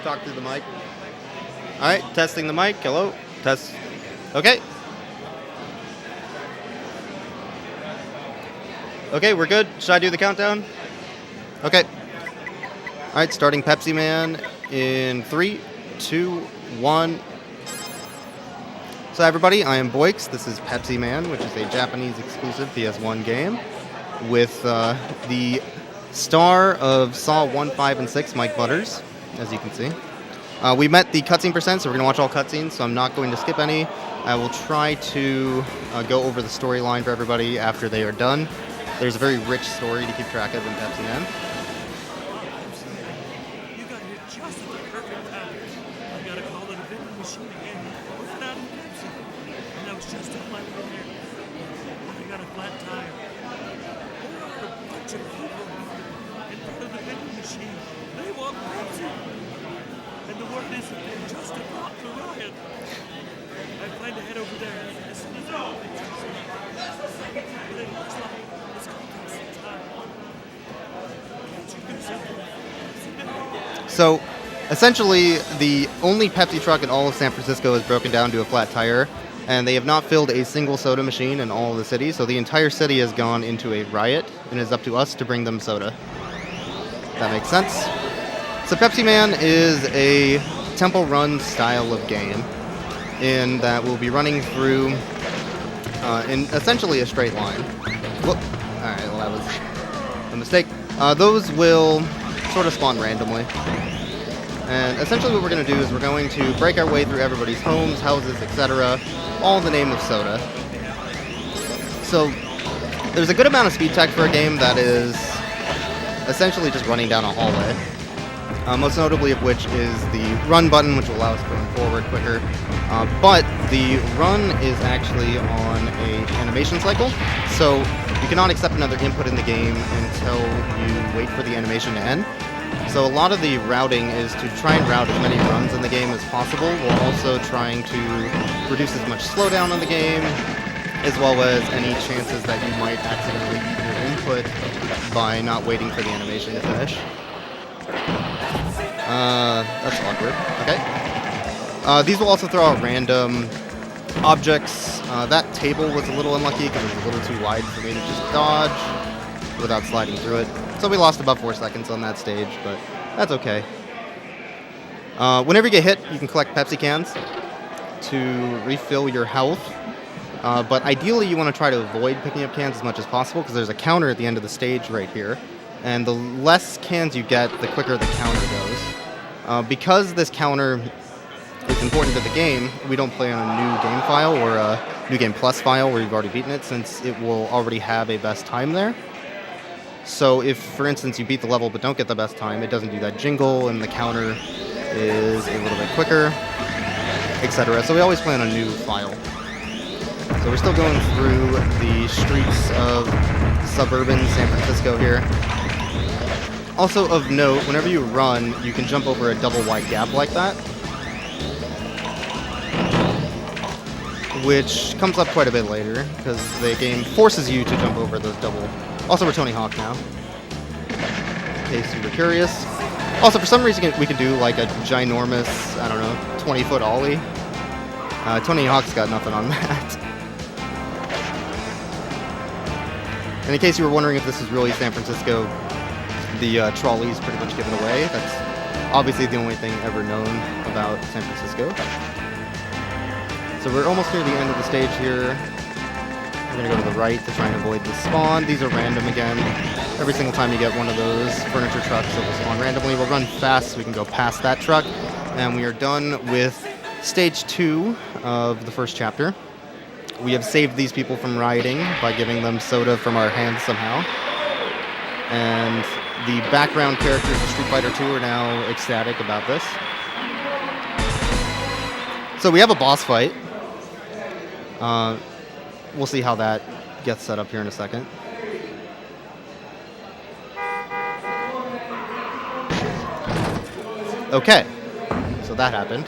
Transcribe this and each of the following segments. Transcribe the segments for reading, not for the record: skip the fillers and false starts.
talk through the mic. All right, testing the mic. Hello. Test. Okay. Okay, we're good. Should I do the countdown? Okay. All right, starting Pepsi Man in 3, 2, 1. So everybody, I am TheBoyks. This is Pepsi Man, which is a Japanese exclusive PS1 game with the star of Saw 1, 5, and 6, Mike Butters, as you can see. We met the cutscene percent, so we're going to watch all cutscenes, so I'm not going to skip any. I will try to go over the storyline for everybody after they are done. There's a very rich story to keep track of in Pepsi Man. You got here just at the perfect time. I got a call at a vending machine again. What's that in Pepsi? And I was just on my way there. I got a flat tire. There are a bunch of people in front of the vending machine. They want Pepsi. And the word is that they're just about to riot. I plan to head over there as soon as I can. But it looks like it's going to take some time. Can't you do something? So, essentially, the only Pepsi truck in all of San Francisco is broken down to a flat tire, and they have not filled a single soda machine in all of the city, so the entire city has gone into a riot, and it is up to us to bring them soda. That makes sense. So Pepsi Man is a temple run style of game in that we'll be running through in essentially a straight line. Whoop. Alright, well that was a mistake. Those will sort of spawn randomly. And essentially what we're going to do is we're going to break our way through everybody's homes, houses, etc. All in the name of soda. So there's a good amount of speed tech for a game that is essentially just running down a hallway. Most notably of which is the run button, which will allow us to run forward quicker. But the run is actually on an animation cycle, so you cannot accept another input in the game until you wait for the animation to end. So a lot of the routing is to try and route as many runs in the game as possible, while also trying to reduce as much slowdown on the game, as well as any chances that you might accidentally eat your input by not waiting for the animation to finish. That's awkward. Okay. These will also throw out random objects. That table was a little unlucky because it was a little too wide for me to just dodge without sliding through it. So we lost about 4 seconds on that stage, but that's okay. Whenever you get hit, you can collect Pepsi cans to refill your health. But ideally, you want to try to avoid picking up cans as much as possible because there's a counter at the end of the stage right here. And the less cans you get, the quicker the counter goes. Because this counter is important to the game, we don't play on a new game file or a new game plus file where you've already beaten it, since it will already have a best time there. So if, for instance, you beat the level but don't get the best time, it doesn't do that jingle and the counter is a little bit quicker, etc. So we always play on a new file. So we're still going through the streets of suburban San Francisco here. Also of note, whenever you run, you can jump over a double wide gap like that, which comes up quite a bit later, because the game forces you to jump over those double... Also, we're Tony Hawk now, in case you were curious. Also, for some reason, we can do like a ginormous, I don't know, 20-foot ollie. Tony Hawk's got nothing on that. And in case you were wondering if this is really San Francisco, the trolley is pretty much given away. That's obviously the only thing ever known about San Francisco. So we're almost near the end of the stage here. We're going to go to the right to try and avoid the spawn. These are random again. Every single time you get one of those furniture trucks, it will spawn randomly. We'll run fast so we can go past that truck. And we are done with stage 2 of the first chapter. We have saved these people from rioting by giving them soda from our hands somehow. And the background characters of Street Fighter 2 are now ecstatic about this. So we have a boss fight. We'll see how that gets set up here in a second. Okay, so that happened.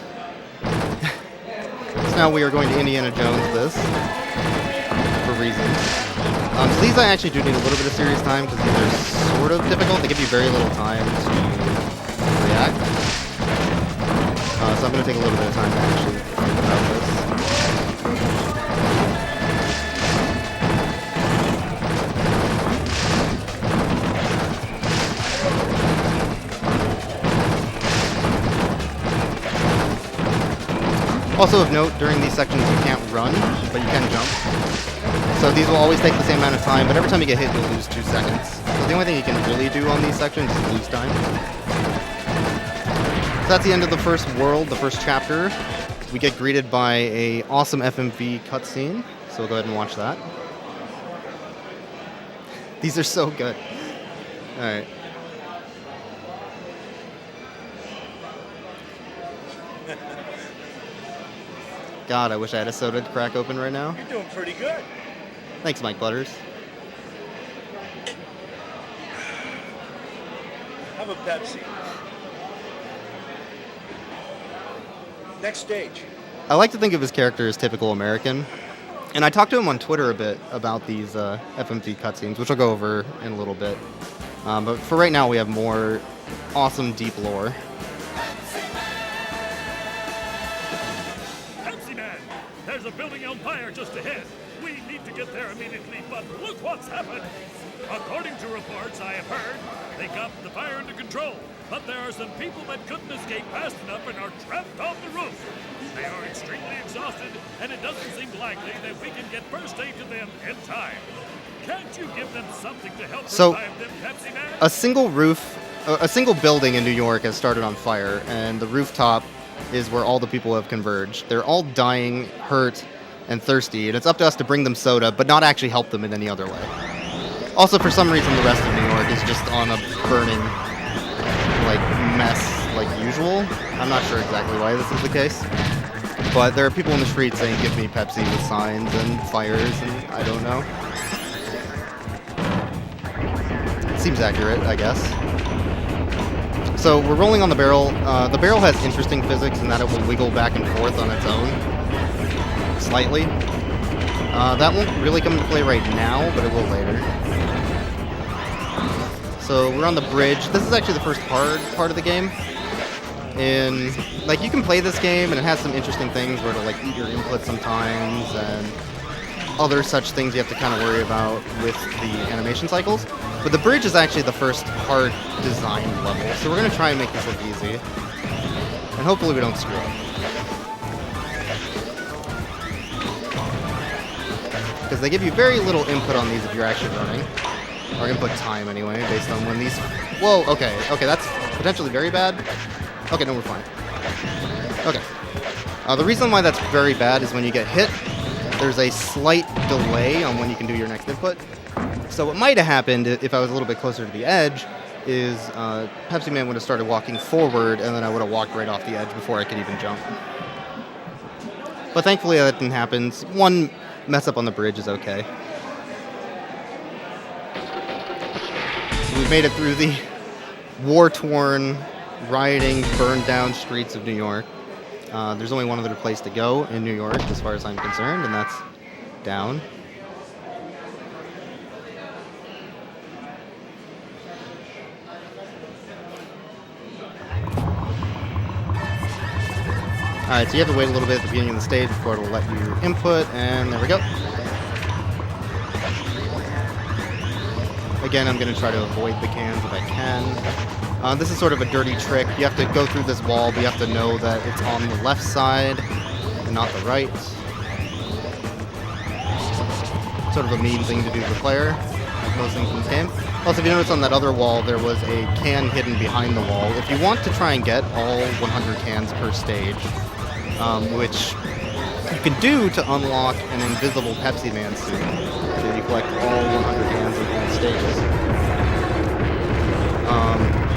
So now we are going to Indiana Jones this, for reasons. So these I actually do need a little bit of serious time because these are sort of difficult. They give you very little time to react. so I'm going to take a little bit of time to actually think about this. Also of note, during these sections you can't run, but you can jump. So these will always take the same amount of time, but every time you get hit you'll lose 2 seconds. So the only thing you can really do on these sections is lose time. So that's the end of the first world, the first chapter. We get greeted by a awesome FMV cutscene, so we'll go ahead and watch that. These are so good. Alright. God, I wish I had a soda to crack open right now. You're doing pretty good. Thanks, Mike Butters. Have a Pepsi. Next stage. I like to think of his character as typical American. And I talked to him on Twitter a bit about these FMV cutscenes, which I'll go over in a little bit. But for right now, we have more awesome, deep lore. Pepsiman! There's a building on fire just ahead. We need to get there immediately, but look what's happened. According to reports I have heard, they got the fire under control, but there are some people that couldn't escape fast enough and are trapped on the roof. They are extremely exhausted, and it doesn't seem likely that we can get first aid to them in time. Can't you give them something to help revive them, Pepsiman? A single building in New York has started on fire, and the rooftop is where all the people have converged. They're all dying, hurt, and thirsty, and it's up to us to bring them soda, but not actually help them in any other way. Also, for some reason, the rest of New York is just on a burning, mess like usual. I'm not sure exactly why this is the case. But there are people in the streets saying, "Give me Pepsi," with signs and fires, and I don't know. It seems accurate, I guess. So we're rolling on the barrel. The barrel has interesting physics in that it will wiggle back and forth on its own. Slightly. That won't really come into play right now, but it will later. So we're on the bridge. This is actually the first hard part of the game. And you can play this game, and it has some interesting things where it'll eat your input sometimes, and other such things you have to kind of worry about with the animation cycles. But the bridge is actually the first hard design level, so we're going to try and make this look easy. And hopefully we don't screw up. Because they give you very little input on these if you're actually running. Or input time anyway, based on when these... Whoa, okay, that's potentially very bad. Okay, no, we're fine. Okay. The reason why that's very bad is when you get hit, there's a slight delay on when you can do your next input. So what might have happened if I was a little bit closer to the edge is Pepsiman would have started walking forward, and then I would have walked right off the edge before I could even jump. But thankfully that didn't happen. One mess up on the bridge is okay. So we've made it through the war-torn, rioting, burned-down streets of New York. There's only one other place to go in New York, as far as I'm concerned, and that's down. Alright, so you have to wait a little bit at the beginning of the stage before it'll let you input, and there we go. Again, I'm going to try to avoid the cans if I can. This is sort of a dirty trick. You have to go through this wall, but you have to know that it's on the left side and not the right. Sort of a mean thing to do to the player, like most things in this game. Also, if you notice on that other wall, there was a can hidden behind the wall. If you want to try and get all 100 cans per stage, which you can do to unlock an invisible Pepsi Man suit, so you collect all 100 cans in all stages.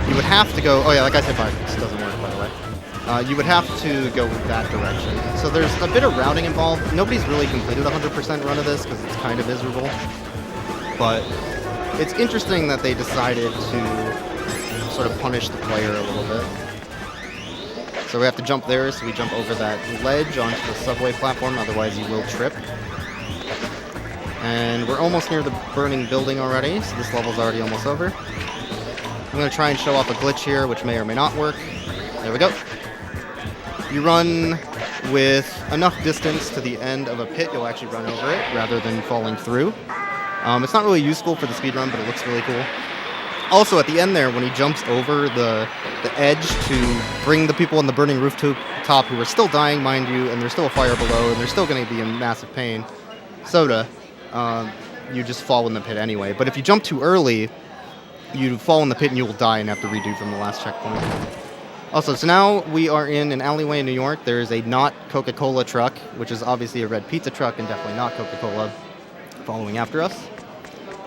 You would have to go... Oh yeah, like I said, this doesn't work, by the way. You would have to go that direction. So there's a bit of routing involved. Nobody's really completed a 100% run of this because it's kind of miserable. But it's interesting that they decided to sort of punish the player a little bit. So we have to jump there, so we jump over that ledge onto the subway platform, otherwise you will trip. And we're almost near the burning building already, so this level's already almost over. I'm going to try and show off a glitch here, which may or may not work. There we go. You run with enough distance to the end of a pit, you'll actually run over it rather than falling through. It's not really useful for the speed run, but it looks really cool. Also, at the end there, when he jumps over the edge to bring the people on the burning rooftop who are still dying, mind you, and there's still a fire below, and they're still going to be in massive pain, Soda, you just fall in the pit anyway. But if you jump too early, you fall in the pit and you will die and have to redo from the last checkpoint. Also, so now we are in an alleyway in New York. There is a not Coca-Cola truck, which is obviously a red pizza truck and definitely not Coca-Cola, following after us.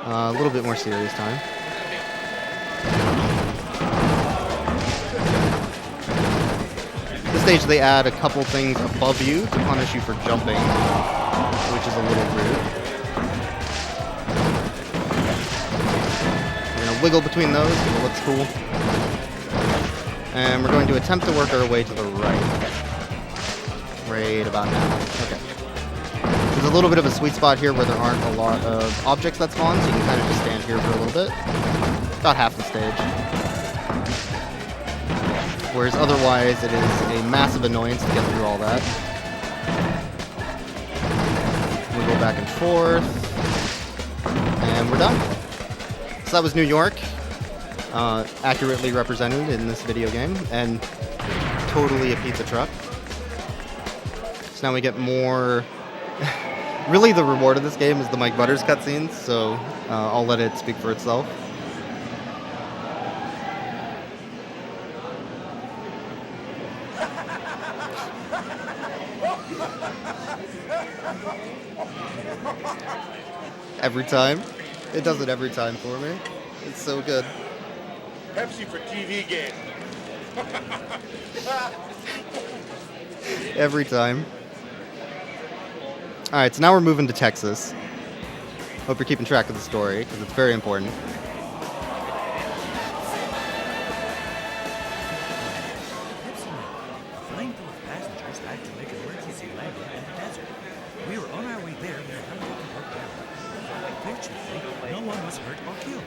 A little bit more serious time. This stage they add a couple things above you to punish you for jumping, which is a little rude. We're going to wiggle between those because it looks cool. And we're going to attempt to work our way to the right. Right about now. Okay. There's a little bit of a sweet spot here where there aren't a lot of objects that spawn, so you can kind of just stand here for a little bit. About half the stage. Whereas otherwise, it is a massive annoyance to get through all that. We go back and forth. And we're done. So that was New York. Accurately represented in this video game. And totally a pizza truck. So now we get more... Really, the reward of this game is the Mike Butters cutscenes, so I'll let it speak for itself. Every time. It does it every time for me. It's so good. Pepsi for TV game. Every time. Alright, so now we're moving to Texas. Hope you're keeping track of the story, because it's very important. Pepsiman, a plane full of passengers had to make an emergency landing in the desert. We were on our way there when the helicopter broke down. Fortunately, no one was hurt or killed.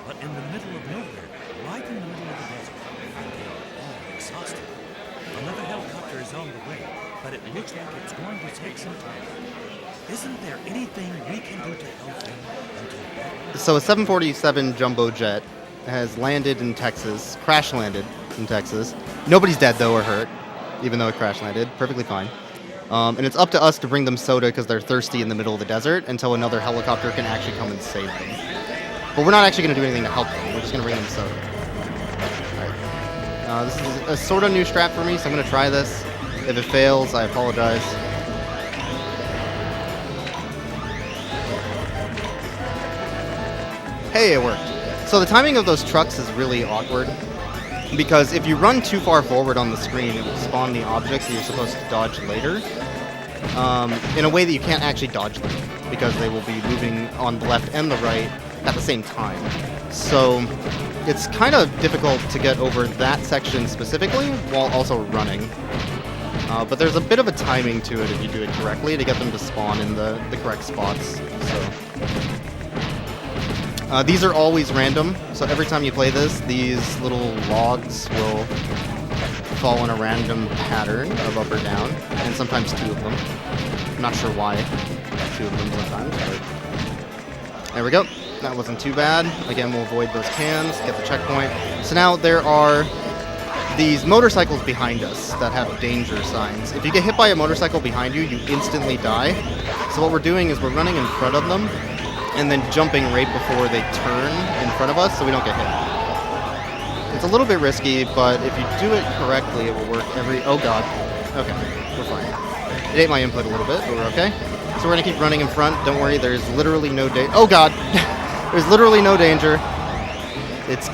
But in the middle of nowhere, right in the middle of the desert, they are all exhausted. Another helicopter is on the way, but it looks like it's going to take some time. Isn't there anything we can do to help them until that? So a 747 jumbo jet has landed in Texas, crash landed in Texas. Nobody's dead though or hurt, even though it crash landed, perfectly fine. And it's up to us to bring them soda because they're thirsty in the middle of the desert until another helicopter can actually come and save them. But we're not actually going to do anything to help them. We're just going to bring them soda. Alright. This is a sort of new strat for me, so I'm going to try this. If it fails, I apologize. Hey, it worked. So the timing of those trucks is really awkward because if you run too far forward on the screen, it will spawn the objects that you're supposed to dodge later in a way that you can't actually dodge them because they will be moving on the left and the right at the same time. So it's kind of difficult to get over that section specifically while also running. But there's a bit of a timing to it if you do it correctly to get them to spawn in the correct spots. So these are always random, so every time you play this, these little logs will fall in a random pattern of up or down, and sometimes two of them. I'm not sure why two of them sometimes, but there we go. That wasn't too bad. Again, we'll avoid those cans, get the checkpoint. So now there are these motorcycles behind us that have danger signs. If you get hit by a motorcycle behind you, you instantly die. So what we're doing is we're running in front of them and then jumping right before they turn in front of us so we don't get hit. It's a little bit risky, but if you do it correctly, it will work oh god. Okay, we're fine. It ate my input a little bit, but we're okay. So we're gonna keep running in front. Don't worry, there's literally no oh god! There's literally no danger. It's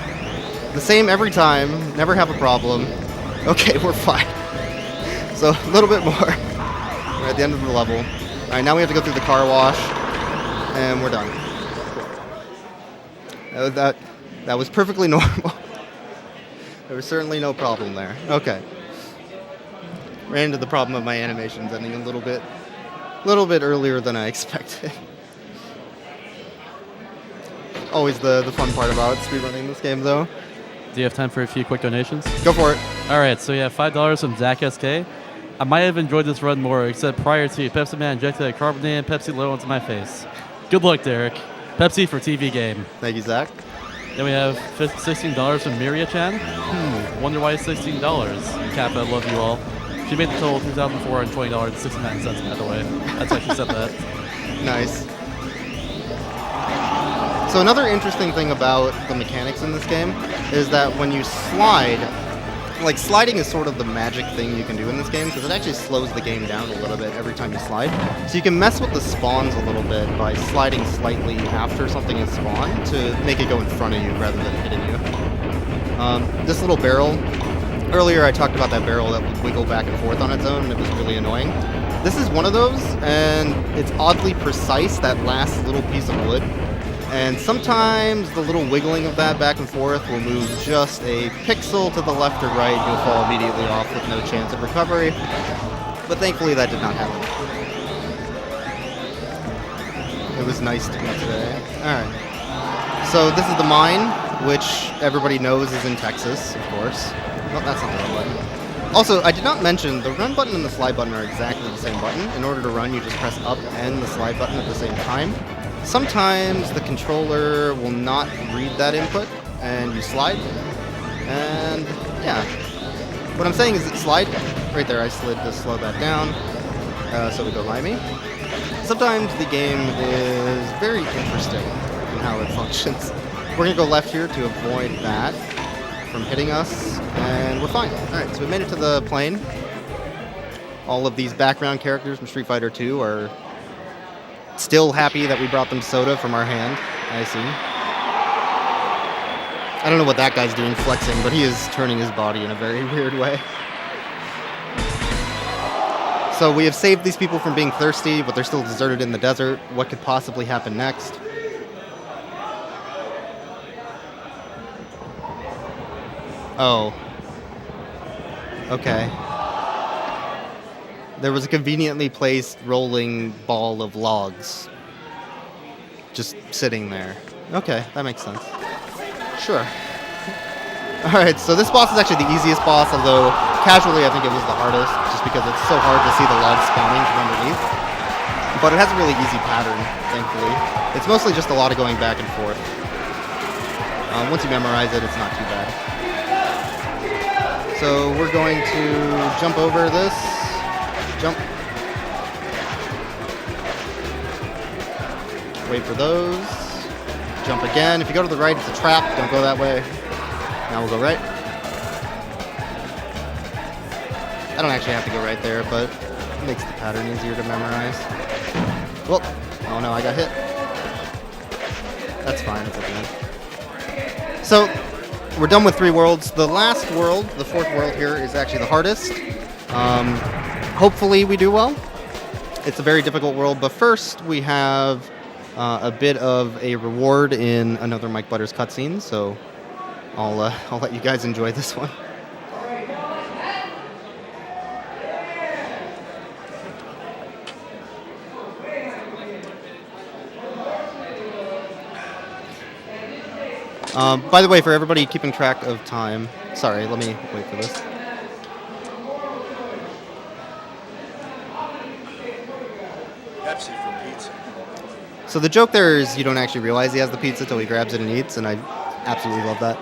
the same every time, never have a problem. Okay, we're fine. So a little bit more. We're at the end of the level. Alright, now we have to go through the car wash, and we're done. That was perfectly normal. There was certainly no problem there. Okay. Ran into the problem of my animations ending a little bit earlier than I expected. Always the fun part about speedrunning this game, though. Do you have time for a few quick donations? Go for it. All right, so we have $5 from Zach SK. I might have enjoyed this run more, except prior to Pepsiman injected a carbonated Pepsi low into my face. Good luck, Derek. Pepsi for TV game. Thank you, Zach. Then we have $16 from Miria-chan. Wonder why it's $16. Kappa, love you all. She made the total $2,420.69, by the way. That's why she said that. Nice. So another interesting thing about the mechanics in this game is that when you slide, like sliding is sort of the magic thing you can do in this game because it actually slows the game down a little bit every time you slide. So you can mess with the spawns a little bit by sliding slightly after something is spawned to make it go in front of you rather than hitting you. This little barrel, earlier I talked about that barrel that would wiggle back and forth on its own and it was really annoying. This is one of those, and it's oddly precise, that last little piece of wood. And sometimes the little wiggling of that back and forth will move just a pixel to the left or right. You'll fall immediately off with no chance of recovery. But thankfully that did not happen. It was nice to me today. Alright. So this is the mine, which everybody knows is in Texas, of course. Well, that's not the run button. Also, I did not mention, the run button and the slide button are exactly the same button. In order to run, you just press up and the slide button at the same time. Sometimes the controller will not read that input, and you slide. And, yeah. What I'm saying is that slide. Right there, I slid to slow that down. So we go limey. Sometimes the game is very interesting in how it functions. We're going to go left here to avoid that from hitting us, and we're fine. Alright, so we made it to the plane. All of these background characters from Street Fighter 2 are still happy that we brought them soda from our hand, I see. I don't know what that guy's doing flexing, but he is turning his body in a very weird way. So we have saved these people from being thirsty, but they're still deserted in the desert. What could possibly happen next? Oh. Okay. There was a conveniently placed rolling ball of logs just sitting there. Okay, that makes sense. Sure. Alright, so this boss is actually the easiest boss, although casually I think it was the hardest, just because it's so hard to see the logs spawning from underneath. But it has a really easy pattern, thankfully. It's mostly just a lot of going back and forth. Once you memorize it, it's not too bad. So we're going to jump over this. Jump. Wait for those. Jump again. If you go to the right, it's a trap. Don't go that way. Now we'll go right. I don't actually have to go right there, but it makes the pattern easier to memorize. Well, oh no, I got hit. That's fine. It's okay. So, we're done with 3 worlds. The last world, the 4th world here, is actually the hardest. Hopefully we do well. It's a very difficult world, but first we have a bit of a reward in another Mike Butters cutscene, so I'll let you guys enjoy this one. By the way, for everybody keeping track of time, sorry, let me wait for this. Pepsi for pizza. So the joke there is you don't actually realize he has the pizza till he grabs it and eats, and I absolutely love that.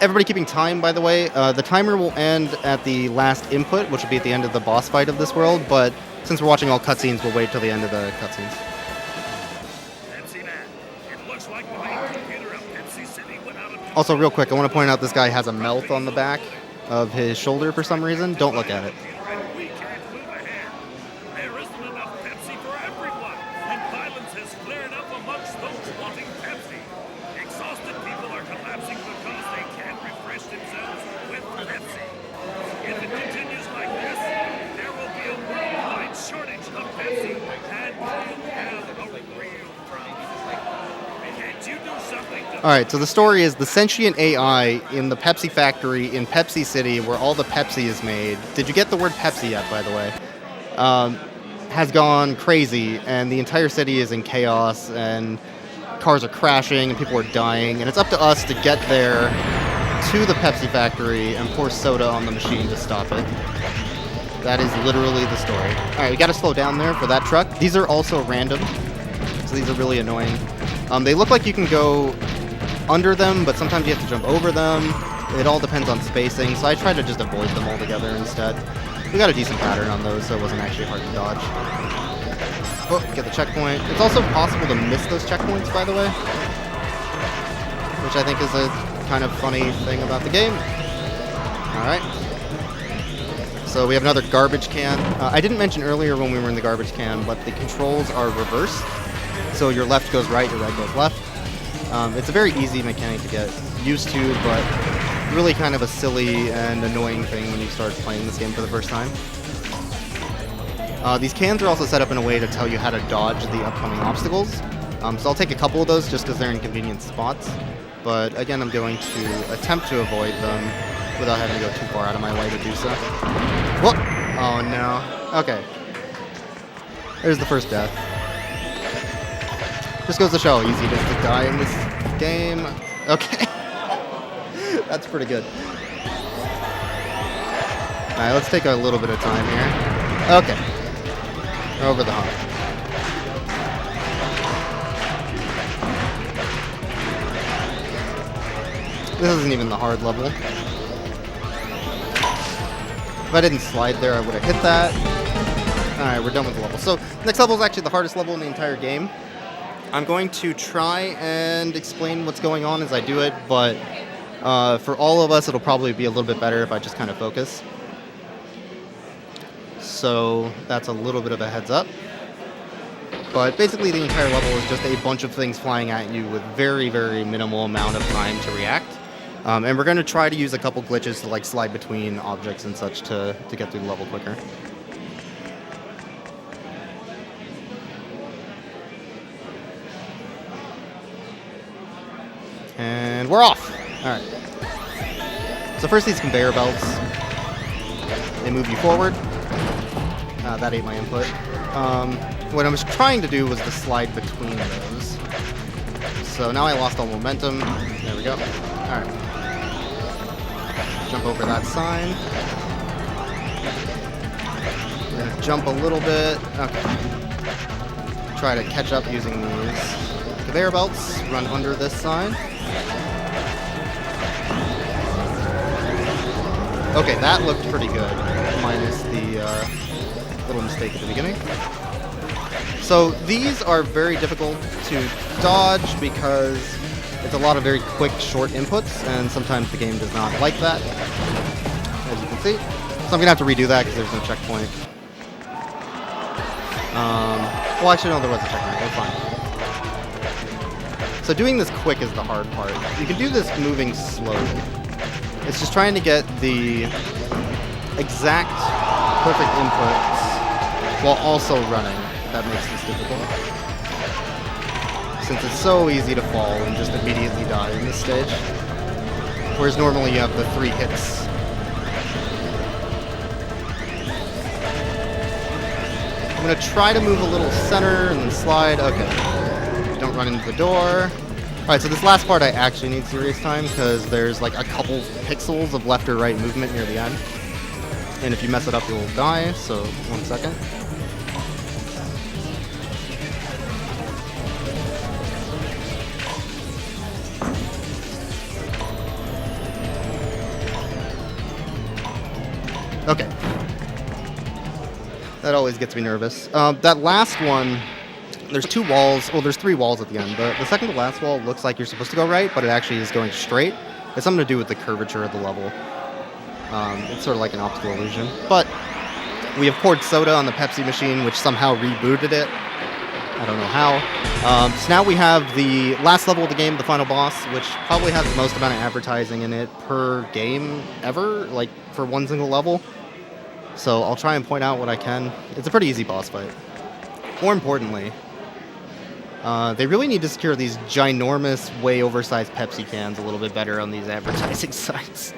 Everybody keeping time, by the way. The timer will end at the last input, which will be at the end of the boss fight of this world, but since we're watching all cutscenes, we'll wait till the end of the cutscenes. Pepsi Man, it looks like the main computer of Pepsi City went out of... Also, real quick, I want to point out this guy has a mouth on the back of his shoulder for some reason. Don't look at it. We can't move ahead. There isn't enough Pepsi for everyone, and violence has flared up amongst those wanting Pepsi. Exhausted people are collapsing because they can't refresh themselves with Pepsi. If it continues like this, there will be a worldwide shortage of Pepsi, and we'll have a real problem. Can't you do something to... All right, so the story is the sentient AI in the Pepsi factory in Pepsi City, where all the Pepsi is made. Did you get the word Pepsi yet, by the way? Has gone crazy, and the entire city is in chaos, and cars are crashing, and people are dying, and it's up to us to get there to the Pepsi factory and pour soda on the machine to stop it. That is literally the story. All right, we got to slow down there for that truck. These are also random, so these are really annoying. They look like you can go under them, but sometimes you have to jump over them. It all depends on spacing, so I try to just avoid them altogether instead. We got a decent pattern on those, so it wasn't actually hard to dodge. Oh, get the checkpoint. It's also possible to miss those checkpoints, by the way, which I think is a kind of funny thing about the game. All right. So we have another garbage can. I didn't mention earlier when we were in the garbage can, but the controls are reversed. So your left goes right, your right goes left. It's a very easy mechanic to get used to, but really kind of a silly and annoying thing when you start playing this game for the first time. These cans are also set up in a way to tell you how to dodge the upcoming obstacles. So I'll take a couple of those just because they're in convenient spots. But again, I'm going to attempt to avoid them without having to go too far out of my way to do so. Whoop! Oh no. Okay. There's the first death. Just goes to show how easy it is to die in this game. Okay. That's pretty good. Alright, let's take a little bit of time here. Okay. Over the hump. This isn't even the hard level. If I didn't slide there, I would have hit that. Alright, we're done with the level. So, next level is actually the hardest level in the entire game. I'm going to try and explain what's going on as I do it, but for all of us, it'll probably be a little bit better if I just kind of focus. So, that's a little bit of a heads up. But basically, the entire level is just a bunch of things flying at you with very, very minimal amount of time to react. And we're going to try to use a couple glitches to like slide between objects and such to get through the level quicker. And we're off! Alright. So first these conveyor belts. They move you forward. That ate my input. What I was trying to do was to slide between those. So now I lost all momentum. There we go. Alright. Jump over that sign. Then jump a little bit. Okay. Try to catch up using these conveyor belts. Run under this sign. Okay, that looked pretty good, minus the little mistake at the beginning. So these are very difficult to dodge because it's a lot of very quick, short inputs, and sometimes the game does not like that, as you can see. So I'm going to have to redo that because there's no checkpoint. Well, actually, no, there was a checkpoint. We're fine. So doing this quick is the hard part. You can do this moving slowly. It's just trying to get the exact perfect inputs while also running that makes this difficult. Since it's so easy to fall and just immediately die in this stage. Whereas normally you have the 3 hits. I'm going to try to move a little center and then slide. Okay. Don't run into the door. Alright, so this last part I actually need serious time because there's like a couple pixels of left or right movement near the end. And if you mess it up, you'll die, so 1 second. Okay. That always gets me nervous. That last one, there's 2 walls. Well, there's 3 walls at the end. The second to last wall looks like you're supposed to go right, but it actually is going straight. It's something to do with the curvature of the level. It's sort of like an optical illusion. But we have poured soda on the Pepsi machine, which somehow rebooted it. I don't know how. So now we have the last level of the game, the final boss, which probably has the most amount of advertising in it per game ever, like for one single level. So I'll try and point out what I can. It's a pretty easy boss fight. More importantly, they really need to secure these ginormous, way oversized Pepsi cans a little bit better on these advertising sites.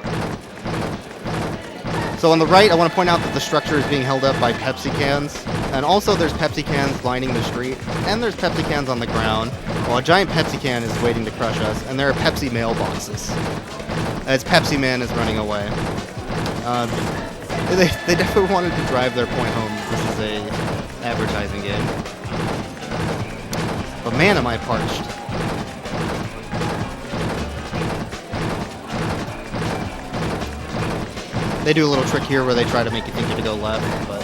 So on the right, I want to point out that the structure is being held up by Pepsi cans. And also there's Pepsi cans lining the street. And there's Pepsi cans on the ground. While a giant Pepsi can is waiting to crush us. And there are Pepsi mailboxes. As Pepsi Man is running away. They definitely wanted to drive their point home. This is a advertising game. But man, am I parched. They do a little trick here where they try to make you think you're to go left, but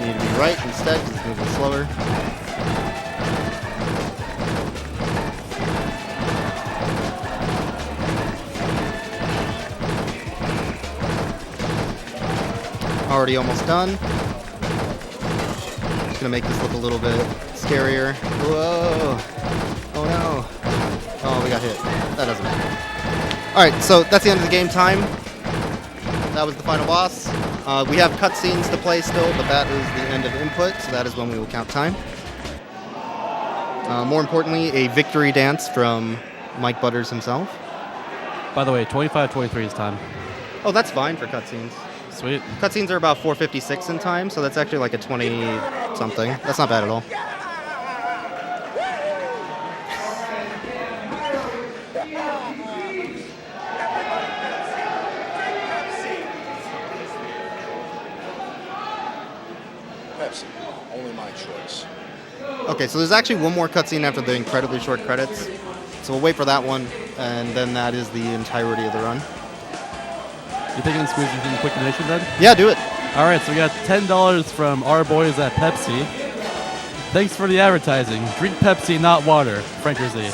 you need to be right instead because it's moving slower. Already almost done. Just gonna make this look a little bit scarier. Whoa! Oh no! Oh, we got hit. That doesn't matter. Alright, so that's the end of the game time. That was the final boss. We have cutscenes to play still, but that is the end of input, so that is when we will count time. More importantly, a victory dance from Mike Butters himself. By the way, 25:23 is time. Oh, that's fine for cutscenes. Sweet. Cutscenes are about 4:56 in time, so that's actually like a 20-something. That's not bad at all. Pepsi, only my choice. Okay, so there's actually one more cutscene after the incredibly short credits. So we'll wait for that one, and then that is the entirety of the run. You thinking of squeezing in quick donation then? Yeah, do it. All right, so we got $10 from our boys at Pepsi. Thanks for the advertising. Drink Pepsi, not water. Frank Rizzi.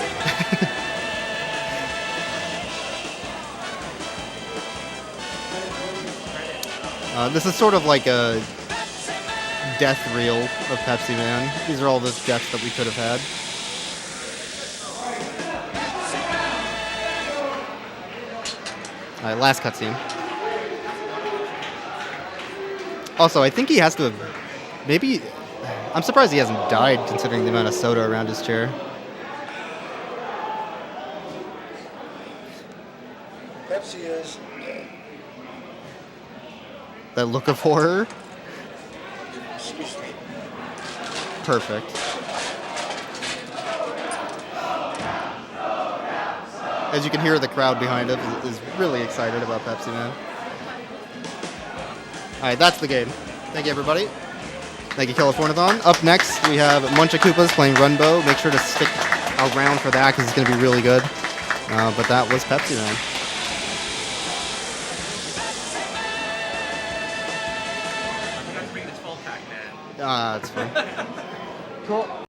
This is sort of like a death reel of Pepsi Man. These are all the deaths that we could have had. All right, last cutscene. Also, I think he has to have... Maybe... I'm surprised he hasn't died considering the amount of soda around his chair. Pepsi is. That look of horror. Excuse me. Perfect. As you can hear, the crowd behind us is really excited about Pepsi Man. All right, that's the game. Thank you, everybody. Thank you, Californithon. Up next, we have Muncha Koopas playing Runbow. Make sure to stick around for that because it's going to be really good. But that was Pepsi Man. I forgot to bring the 12-pack, man. That's fine. Cool.